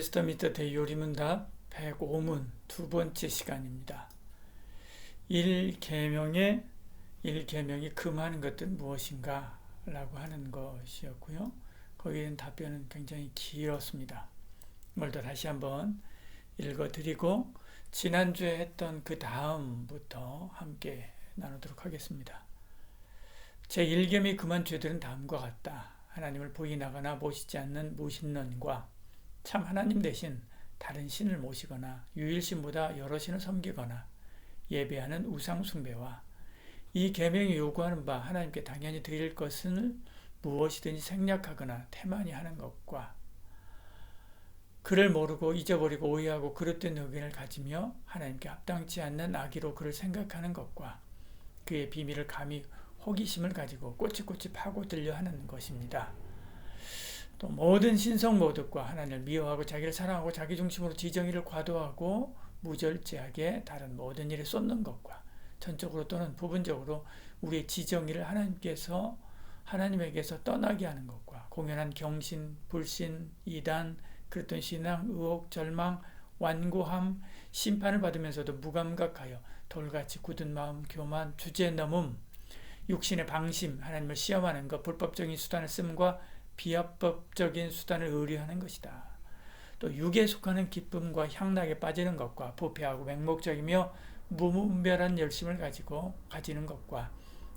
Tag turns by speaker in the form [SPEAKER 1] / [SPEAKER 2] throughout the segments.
[SPEAKER 1] 웨스터민스터 대요리문답 105문 두 번째 시간입니다. 1계명이 금하는 것들은 무엇인가 라고 하는 것이었고요. 거기에 대한 답변은 굉장히 길었습니다. 오늘도 다시 한번 읽어드리고 지난주에 했던 그 다음부터 함께 나누도록 하겠습니다. 제1계명이 금한 죄들은 다음과 같다. 하나님을 부인하거나 모시지 않는 무신론과 참 하나님 대신 다른 신을 모시거나 유일신보다 여러 신을 섬기거나 예배하는 우상 숭배와 이 계명이 요구하는 바 하나님께 당연히 드릴 것을 무엇이든지 생략하거나 태만히 하는 것과 그를 모르고 잊어버리고 오해하고 그릇된 의견을 가지며 하나님께 합당치 않는 악의로 그를 생각하는 것과 그의 비밀을 감히 호기심을 가지고 꼬치꼬치 파고들려 하는 것입니다. 또 모든 신성모독과 하나님을 미워하고 자기를 사랑하고 자기 중심으로 지정의를 과도하고 무절제하게 다른 모든 일에 쏟는 것과 전적으로 또는 부분적으로 우리의 지정의를 하나님에게서 떠나게 하는 것과 공연한 경신, 불신, 이단, 그랬던 신앙, 의혹, 절망, 완고함, 심판을 받으면서도 무감각하여 돌같이 굳은 마음, 교만, 주제넘음, 육신의 방심, 하나님을 시험하는 것, 불법적인 수단을 씀과 비합법적인 수단을 의뢰하는 것이다. 또 육에 속하는 기쁨과 향락에 빠지는 것과 부패하고 맹목적이며 무분별한 열심을 가지는 것과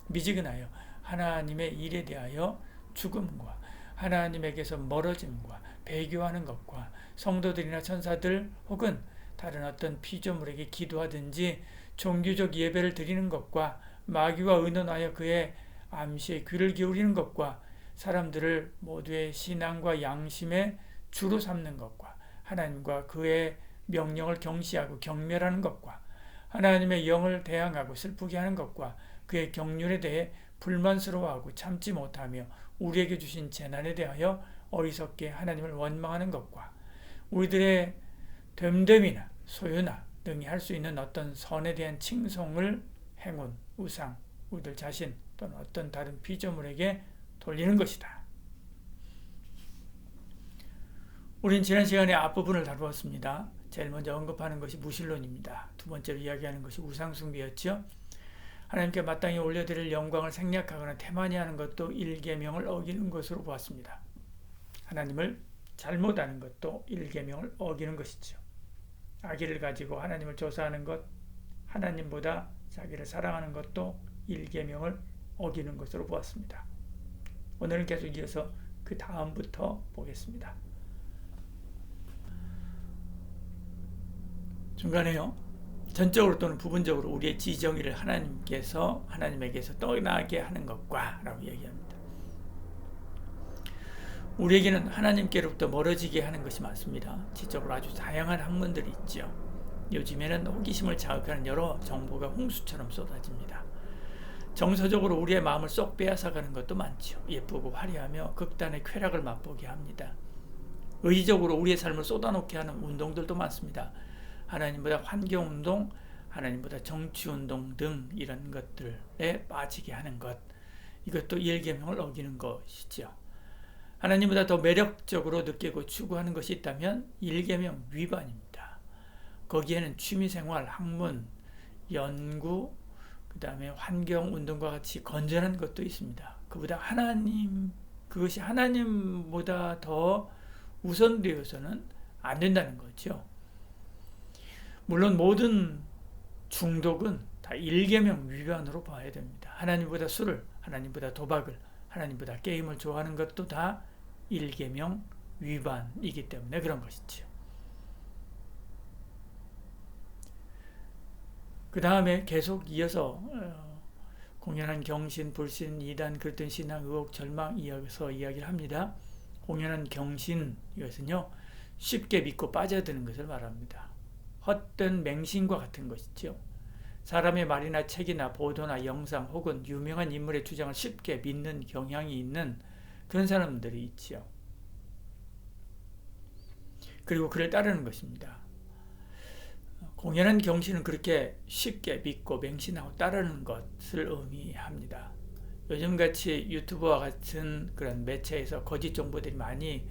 [SPEAKER 1] 미지근하여 하나님의 일에 대하여 죽음과 하나님에게서 멀어짐과 배교하는 것과 성도들이나 천사들 혹은 다른 어떤 피조물에게 기도하든지 종교적 예배를 드리는 것과 마귀와 의논하여 그의 암시에 귀를 기울이는 것과 사람들을 모두의 신앙과 양심의 주로 삼는 것과 하나님과 그의 명령을 경시하고 경멸하는 것과 하나님의 영을 대항하고 슬프게 하는 것과 그의 경륜에 대해 불만스러워하고 참지 못하며 우리에게 주신 재난에 대하여 어리석게 하나님을 원망하는 것과 우리들의 됨됨이나 소유나 등이 할 수 있는 어떤 선에 대한 칭송을 행운, 우상, 우리들 자신 또는 어떤 다른 피조물에게 돌리는 것이다. 우린 지난 시간에 앞부분을 다루었습니다. 제일 먼저 언급하는 것이 무신론입니다. 두 번째로 이야기하는 것이 우상숭배였죠. 하나님께 마땅히 올려드릴 영광을 생략하거나 태만히 하는 것도 1계명을 어기는 것으로 보았습니다. 하나님을 잘못 아는 것도 1계명을 어기는 것이죠. 악의를 가지고 하나님을 조사하는 것, 하나님보다 자기를 사랑하는 것도 1계명을 어기는 것으로 보았습니다. 오늘은 계속 이어서 그 다음부터 보겠습니다. 중간에요. 전적으로 또는 부분적으로 우리의 지정의를 하나님에게서 떠나게 하는 것과 라고 얘기합니다. 우리에게는 하나님께로부터 멀어지게 하는 것이 많습니다. 지적으로 아주 다양한 학문들이 있죠. 요즘에는 호기심을 자극하는 여러 정보가 홍수처럼 쏟아집니다. 정서적으로 우리의 마음을 쏙 빼앗아가는 것도 많죠. 예쁘고 화려하며 극단의 쾌락을 맛보게 합니다. 의지적으로 우리의 삶을 쏟아놓게 하는 운동들도 많습니다. 하나님보다 환경운동, 하나님보다 정치운동 등 이런 것들에 빠지게 하는 것, 이것도 1계명을 어기는 것이죠. 하나님보다 더 매력적으로 느끼고 추구하는 것이 있다면 1계명 위반입니다. 거기에는 취미생활, 학문, 연구, 그 다음에 환경운동과 같이 건전한 것도 있습니다. 그것이 하나님보다 더 우선되어서는 안 된다는 거죠. 물론 모든 중독은 다 1계명 위반으로 봐야 됩니다. 하나님보다 술을, 하나님보다 도박을, 하나님보다 게임을 좋아하는 것도 다 1계명 위반이기 때문에 그런 것이죠. 그 다음에 계속 이어서 공연한 경신, 불신, 이단, 그릇된 신앙, 의혹, 절망 이어서 이야기를 합니다. 공연한 경신, 이것은요 쉽게 믿고 빠져드는 것을 말합니다. 헛된 맹신과 같은 것이죠. 사람의 말이나 책이나 보도나 영상 혹은 유명한 인물의 주장을 쉽게 믿는 경향이 있는 그런 사람들이 있죠. 그리고 그를 따르는 것입니다. 공연한 경신은 그렇게 쉽게 믿고 맹신하고 따르는 것을 의미합니다. 요즘같이 유튜브와 같은 그런 매체에서 거짓 정보들이 많이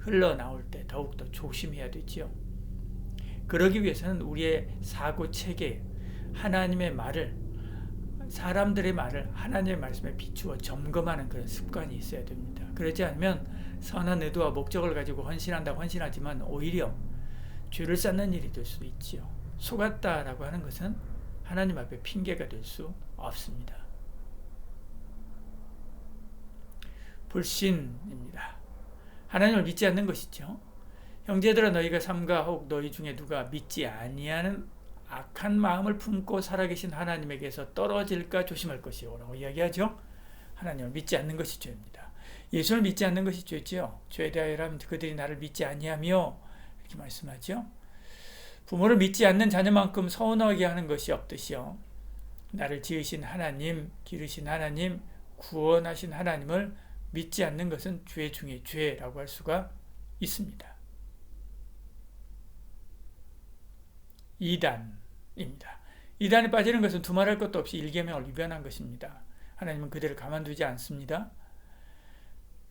[SPEAKER 1] 흘러나올 때 더욱더 조심해야 되지요. 그러기 위해서는 우리의 사고 체계, 하나님의 말을, 사람들의 말을 하나님의 말씀에 비추어 점검하는 그런 습관이 있어야 됩니다. 그러지 않으면 선한 의도와 목적을 가지고 헌신한다고 헌신하지만 오히려 죄를 쌓는 일이 될 수도 있지요. 속았다라고 하는 것은 하나님 앞에 핑계가 될 수 없습니다. 불신입니다. 하나님을 믿지 않는 것이죠. 형제들아 너희가 삼가 혹 너희 중에 누가 믿지 아니하는 악한 마음을 품고 살아계신 하나님에게서 떨어질까 조심할 것이요 라고 이야기하죠. 하나님을 믿지 않는 것이 죄입니다. 예수를 믿지 않는 것이 죄지요. 죄에 대하여라면 그들이 나를 믿지 아니하며 이렇게 말씀하죠. 부모를 믿지 않는 자녀만큼 서운하게 하는 것이 없듯이요. 나를 지으신 하나님, 기르신 하나님, 구원하신 하나님을 믿지 않는 것은 죄 중에 죄라고 할 수가 있습니다. 이단입니다. 이단에 빠지는 것은 두말할 것도 없이 일계명을 위반한 것입니다. 하나님은 그들을 가만두지 않습니다.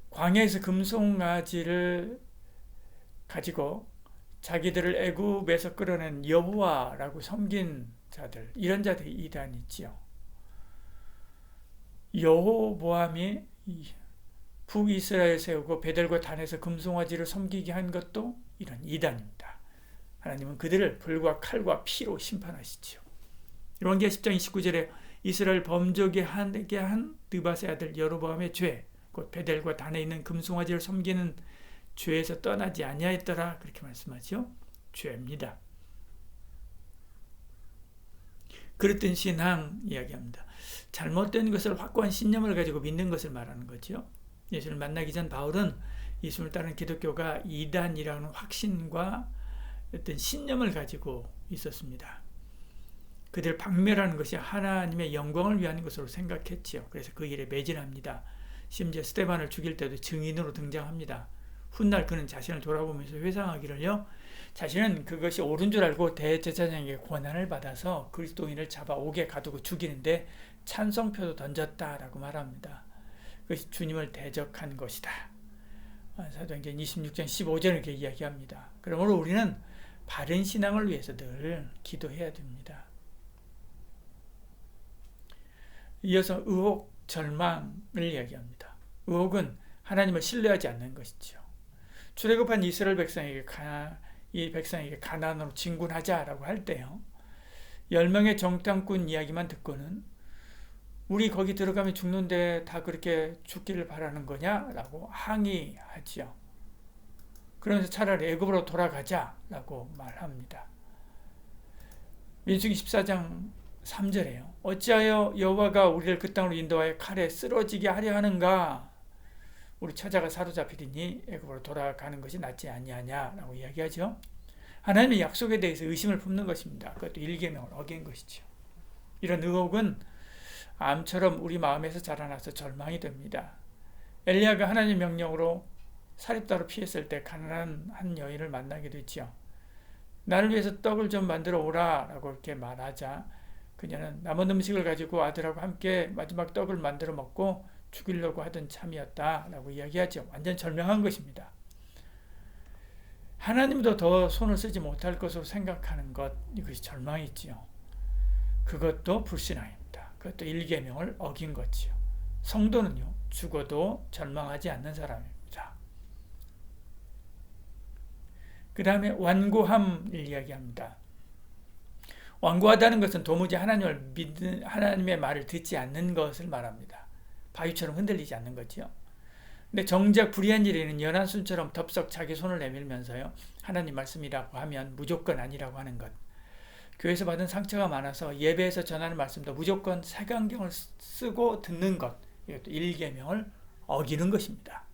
[SPEAKER 1] 광야에서 금송아지를 가지고 자기들을 애굽에서 끌어낸 여호와라고 섬긴 자들, 이런 자들이 이단이 있지요. 여호보암이 북이스라엘 세우고 베델과 단에서 금송아지를 섬기게 한 것도 이런 이단입니다. 하나님은 그들을 불과 칼과 피로 심판하시지요. 열왕기하 10장 29절에 이스라엘 범죄하게 한 느밧의 아들 여로보암의 죄, 곧 베델과 단에 있는 금송아지를 섬기는 죄에서 떠나지 아니하였더라 그렇게 말씀하죠. 죄입니다. 그릇된 신앙 이야기합니다. 잘못된 것을 확고한 신념을 가지고 믿는 것을 말하는 거죠. 예수를 만나기 전 바울은 예수를 따르는 기독교가 이단이라는 확신과 어떤 신념을 가지고 있었습니다. 그들을 박멸하는 것이 하나님의 영광을 위한 것으로 생각했지요. 그래서 그 일에 매진합니다. 심지어 스데반을 죽일 때도 증인으로 등장합니다. 훗날 그는 자신을 돌아보면서 회상하기를요. 자신은 그것이 옳은 줄 알고 대제사장에게 권한을 받아서 그리스도인을 잡아 옥에 가두고 죽이는데 찬성표도 던졌다라고 말합니다. 그것이 주님을 대적한 것이다. 사도행전 26장 15절을 이렇게 이야기합니다. 그러므로 우리는 바른 신앙을 위해서 늘 기도해야 됩니다. 이어서 의혹, 절망을 이야기합니다. 의혹은 하나님을 신뢰하지 않는 것이죠. 출애굽한 이스라엘 백성에게 가나안으로 진군하자라고 할 때요. 10명의 정탐꾼 이야기만 듣고는 우리 거기 들어가면 죽는데 다 그렇게 죽기를 바라는 거냐라고 항의하지요. 그러면서 차라리 애굽으로 돌아가자라고 말합니다. 민수기 14장 3절에요. 어찌하여 여호와가 우리를 그 땅으로 인도하여 칼에 쓰러지게 하려 하는가? 우리 처자가 사로잡히리니 애굽으로 돌아가는 것이 낫지 아니하냐라고 이야기하죠. 하나님의 약속에 대해서 의심을 품는 것입니다. 그것도 일계명을 어긴 것이죠. 이런 의혹은 암처럼 우리 마음에서 자라나서 절망이 됩니다. 엘리야가 하나님의 명령으로 사립다로 피했을 때 가난한 한 여인을 만나게 되지요. 나를 위해서 떡을 좀 만들어 오라 라고 이렇게 말하자 그녀는 남은 음식을 가지고 아들하고 함께 마지막 떡을 만들어 먹고 죽이려고 하던 참이었다 라고 이야기하죠. 완전 절명한 것입니다. 하나님도 더 손을 쓰지 못할 것으로 생각하는 것, 이것이 절망이지요. 그것도 불신앙입니다. 그것도 일계명을 어긴 거지요. 성도는요, 죽어도 절망하지 않는 사람입니다. 그 다음에 완고함을 이야기합니다. 완고하다는 것은 도무지 하나님의 말을 듣지 않는 것을 말합니다. 바위처럼 흔들리지 않는 거죠. 근데 정작 불의한 일에는 연한순처럼 덥석 자기 손을 내밀면서요. 하나님 말씀이라고 하면 무조건 아니라고 하는 것. 교회에서 받은 상처가 많아서 예배에서 전하는 말씀도 무조건 색안경을 쓰고 듣는 것. 이것도 일계명을 어기는 것입니다.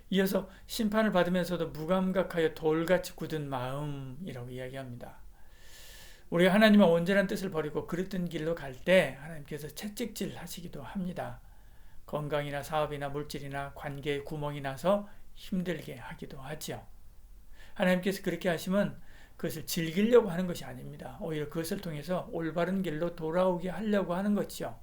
[SPEAKER 1] 이어서 심판을 받으면서도 무감각하여 돌같이 굳은 마음이라고 이야기합니다. 우리가 하나님의 온전한 뜻을 버리고 그릇된 길로 갈 때 하나님께서 채찍질 하시기도 합니다. 건강이나 사업이나 물질이나 관계에 구멍이 나서 힘들게 하기도 하죠. 하나님께서 그렇게 하시면 그것을 즐기려고 하는 것이 아닙니다. 오히려 그것을 통해서 올바른 길로 돌아오게 하려고 하는 것이죠.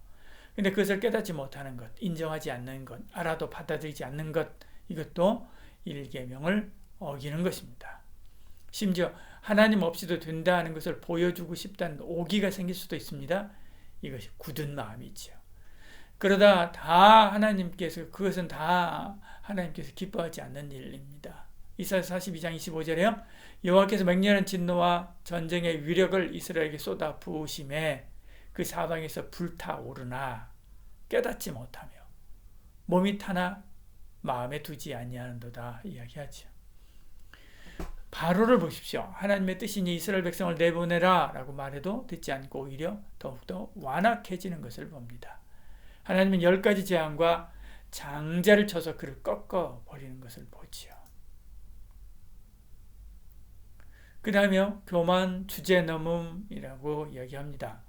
[SPEAKER 1] 근데 그것을 깨닫지 못하는 것, 인정하지 않는 것, 알아도 받아들이지 않는 것, 이것도 일계명을 어기는 것입니다. 심지어 하나님 없이도 된다는 것을 보여주고 싶다는 오기가 생길 수도 있습니다. 이것이 굳은 마음이지요. 그러다 그것은 다 하나님께서 기뻐하지 않는 일입니다. 이사야 42장 25절에요. 여호와께서 맹렬한 진노와 전쟁의 위력을 이스라엘에게 쏟아 부으심에 그 사방에서 불타오르나 깨닫지 못하며 몸이 타나 마음에 두지 아니하는도다 이야기하죠. 바로를 보십시오. 하나님의 뜻이니 이스라엘 백성을 내보내라 라고 말해도 듣지 않고 오히려 더욱더 완악해지는 것을 봅니다. 하나님은 10가지 재앙과 장자를 쳐서 그를 꺾어버리는 것을 보지요. 그 다음에 교만, 주제넘음이라고 이야기합니다.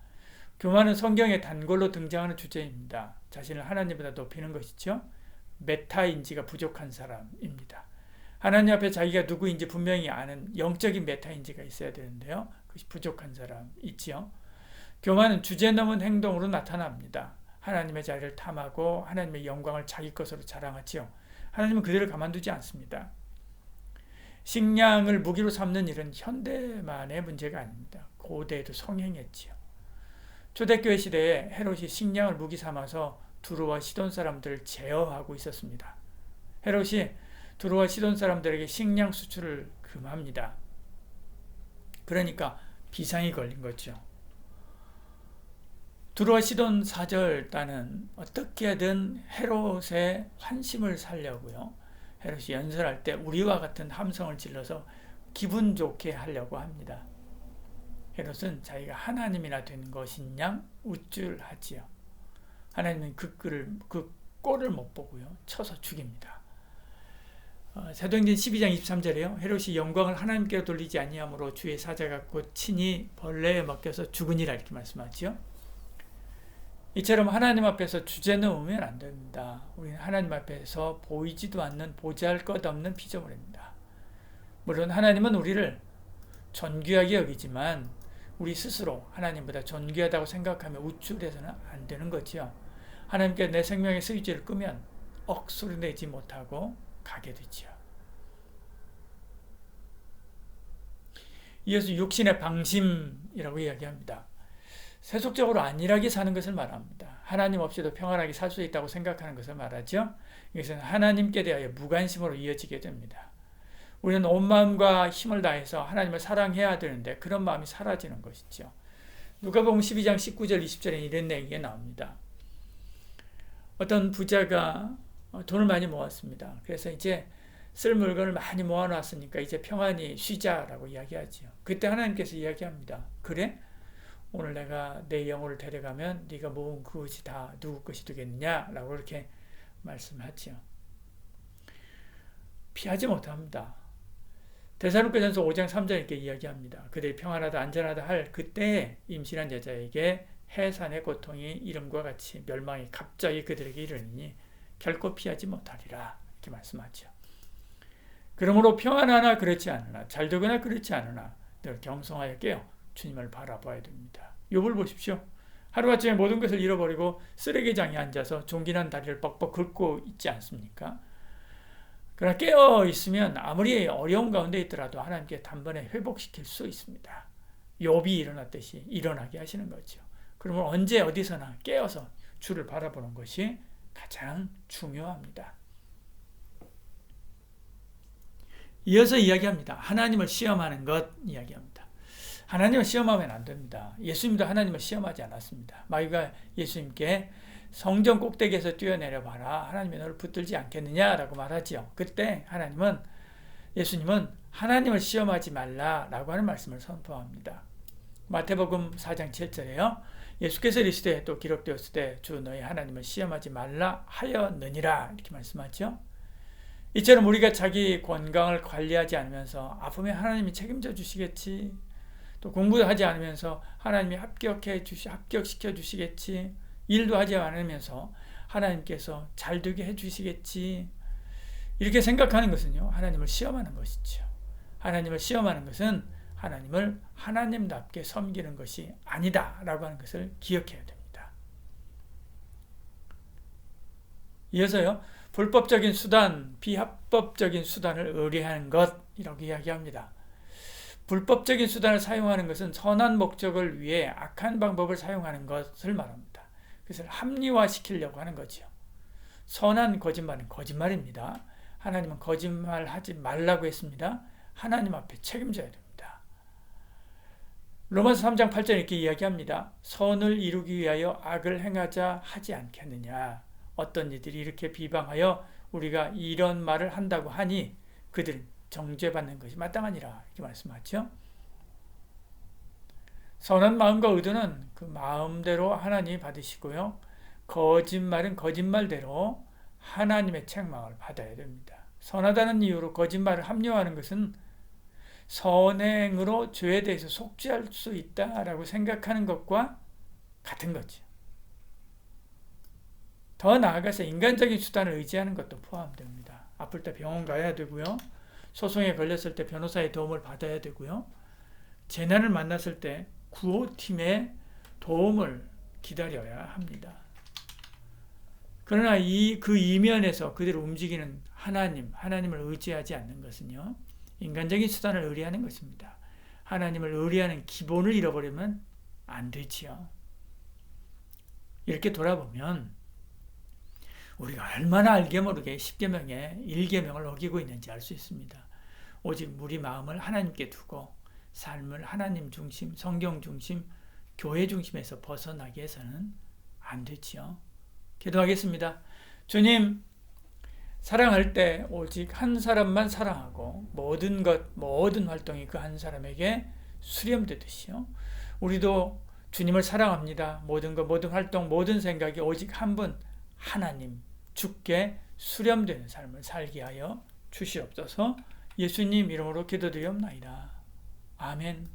[SPEAKER 1] 교만은 성경에 단골로 등장하는 주제입니다. 자신을 하나님보다 높이는 것이죠. 메타인지가 부족한 사람입니다. 하나님 앞에 자기가 누구인지 분명히 아는 영적인 메타인지가 있어야 되는데요. 그것이 부족한 사람 있지요. 교만은 주제 넘은 행동으로 나타납니다. 하나님의 자리를 탐하고 하나님의 영광을 자기 것으로 자랑하지요. 하나님은 그들을 가만두지 않습니다. 식량을 무기로 삼는 일은 현대만의 문제가 아닙니다. 고대에도 성행했지요. 초대교회 시대에 헤롯이 식량을 무기 삼아서 두로와 시돈 사람들을 제어하고 있었습니다. 헤롯이 두로와 시돈 사람들에게 식량 수출을 금합니다. 그러니까 비상이 걸린 거죠. 두로와 시돈 사절단은 어떻게든 헤롯의 환심을 살려고요. 헤롯이 연설할 때 우리와 같은 함성을 질러서 기분 좋게 하려고 합니다. 헤롯은 자기가 하나님이나 된 것인 양 우쭐하지요. 하나님은 그 꼴을 못 보고요. 쳐서 죽입니다. 사도행전 12장 23절에요. 헤롯이 영광을 하나님께 돌리지 아니하므로 주의 사자가 곧 친히 벌레에 먹혀서 죽으니라 이렇게 말씀하죠. 이처럼 하나님 앞에서 주제넘으면 안 됩니다. 우리는 하나님 앞에서 보이지도 않는 보잘것없는 피조물입니다. 물론 하나님은 우리를 존귀하게 여기지만 우리 스스로 하나님보다 존귀하다고 생각하며 우쭐해서는 안 되는 거죠. 하나님께 내 생명의 스위치를 끄면 억소리 내지 못하고 가게 되죠. 이어서 육신의 방심이라고 이야기합니다. 세속적으로 안일하게 사는 것을 말합니다. 하나님 없이도 평안하게 살 수 있다고 생각하는 것을 말하죠. 이것은 하나님께 대하여 무관심으로 이어지게 됩니다. 우리는 온 마음과 힘을 다해서 하나님을 사랑해야 되는데 그런 마음이 사라지는 것이죠. 누가복음 12장 19절 20절에 이런 얘기가 나옵니다. 어떤 부자가 돈을 많이 모았습니다. 그래서 이제 쓸 물건을 많이 모아놨으니까 이제 평안히 쉬자라고 이야기하죠. 그때 하나님께서 이야기합니다. 그래? 오늘 내가 내 영혼을 데려가면 네가 모은 그것이 다 누구 것이 되겠느냐? 라고 이렇게 말씀하죠. 피하지 못합니다. 데살로니가전서 5장 3절 이렇게 이야기합니다. 그들이 평안하다 안전하다 할 그때에 임신한 여자에게 해산의 고통이 이름과 같이 멸망이 갑자기 그들에게 이르니 결코 피하지 못하리라 이렇게 말씀하죠. 그러므로 평안하나 그렇지 않으나 잘되거나 그렇지 않으나 늘 경성하여 깨어 주님을 바라봐야 됩니다. 욥을 보십시오. 하루아침에 모든 것을 잃어버리고 쓰레기장에 앉아서 종기난 다리를 뻑뻑 긁고 있지 않습니까? 그러나 깨어 있으면 아무리 어려운 가운데 있더라도 하나님께 단번에 회복시킬 수 있습니다. 욥이 일어났듯이 일어나게 하시는 거죠. 그러면 언제 어디서나 깨어서 주를 바라보는 것이 가장 중요합니다. 이어서 이야기합니다. 하나님을 시험하는 것 이야기합니다. 하나님을 시험하면 안 됩니다. 예수님도 하나님을 시험하지 않았습니다. 마귀가 예수님께 성전 꼭대기에서 뛰어내려 봐라. 하나님이 너를 붙들지 않겠느냐라고 말하지요. 그때 예수님은 하나님을 시험하지 말라라고 하는 말씀을 선포합니다. 마태복음 4장 7절에요. 예수께서 이르시되 또 기록되었을 때 주 너희 하나님을 시험하지 말라 하였느니라 이렇게 말씀하죠. 이처럼 우리가 자기 건강을 관리하지 않으면서 아프면 하나님이 책임져 주시겠지. 또 공부도 하지 않으면서 하나님이 합격시켜 주시겠지. 일도 하지 않으면서 하나님께서 잘되게 해주시겠지. 이렇게 생각하는 것은요, 하나님을 시험하는 것이죠. 하나님을 시험하는 것은 하나님을 하나님답게 섬기는 것이 아니다라고 하는 것을 기억해야 됩니다. 이어서요. 불법적인 수단, 비합법적인 수단을 의뢰하는 것이라고 이야기합니다. 불법적인 수단을 사용하는 것은 선한 목적을 위해 악한 방법을 사용하는 것을 말합니다. 그것을 합리화시키려고 하는 거지요. 선한 거짓말은 거짓말입니다. 하나님은 거짓말하지 말라고 했습니다. 하나님 앞에 책임져야 됩니다. 로마서 3장 8절 이렇게 이야기합니다. 선을 이루기 위하여 악을 행하자 하지 않겠느냐. 어떤 이들이 이렇게 비방하여 우리가 이런 말을 한다고 하니 그들은 정죄받는 것이 마땅하니라. 이렇게 말씀하죠. 선한 마음과 의도는 그 마음대로 하나님이 받으시고요. 거짓말은 거짓말대로 하나님의 책망을 받아야 됩니다. 선하다는 이유로 거짓말을 합리화하는 것은 선행으로 죄에 대해서 속죄할 수 있다라고 생각하는 것과 같은 거죠. 더 나아가서 인간적인 수단을 의지하는 것도 포함됩니다. 아플 때 병원 가야 되고요. 소송에 걸렸을 때 변호사의 도움을 받아야 되고요. 재난을 만났을 때 구호팀의 도움을 기다려야 합니다. 그러나 그 이면에서 그대로 움직이는 하나님을 의지하지 않는 것은요. 인간적인 수단을 의뢰하는 것입니다. 하나님을 의뢰하는 기본을 잃어버리면 안 되지요. 이렇게 돌아보면 우리가 얼마나 알게 모르게 10계명의 1계명을 어기고 있는지 알 수 있습니다. 오직 우리 마음을 하나님께 두고 삶을 하나님 중심, 성경 중심, 교회 중심에서 벗어나게 해서는 안 되지요. 기도하겠습니다. 주님, 사랑할 때 오직 한 사람만 사랑하고 모든 활동이 그 한 사람에게 수렴되듯이요. 우리도 주님을 사랑합니다. 모든 활동, 모든 생각이 오직 한 분, 하나님, 주께 수렴되는 삶을 살게 하여 주시옵소서. 예수님 이름으로 기도드리옵나이다. 아멘.